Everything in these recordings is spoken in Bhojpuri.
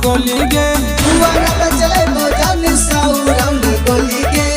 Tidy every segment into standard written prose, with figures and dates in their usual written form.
गोली गे दुआरा पे चले भोजन 100 राउंड गोली गे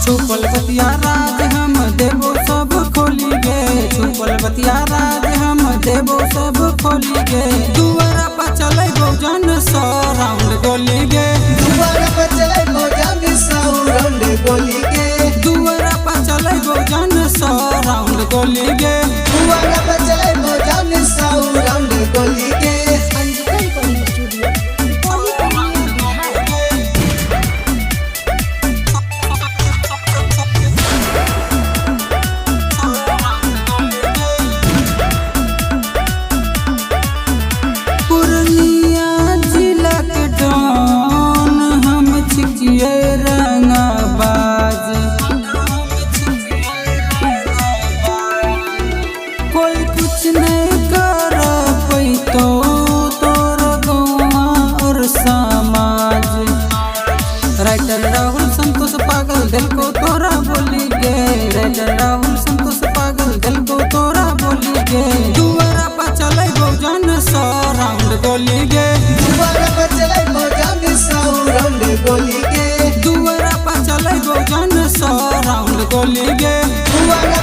छुपल बतिया राज हम देबो सब खोली गे छुपल बतिया राज हम देबो सब खोली गे दुआरा पर चले भोजन 100 राउंड गोली गे दुआरा पे चले भोजन 100 राउंड गोली गे दुआरा पर चले भोजन 100 राउंड गोली गे दुआरा पे चले भोजन 100 राउंड गोली गे कोई कुछ नहीं कर पैतो तोर गौवा और समाज राइटर राहुल संतोष पागल दिल को तोरा बोली गे राइटर राहुल संतोष पागल दिल को तोरा बोली गे दुआरा पर चले भोजन 100 राउंड गोली गे दुआरा पे चले भोजन 100 राउंड गोली गे दुआरा पर चले भोजन 100 राउंड गोली गे दुआरा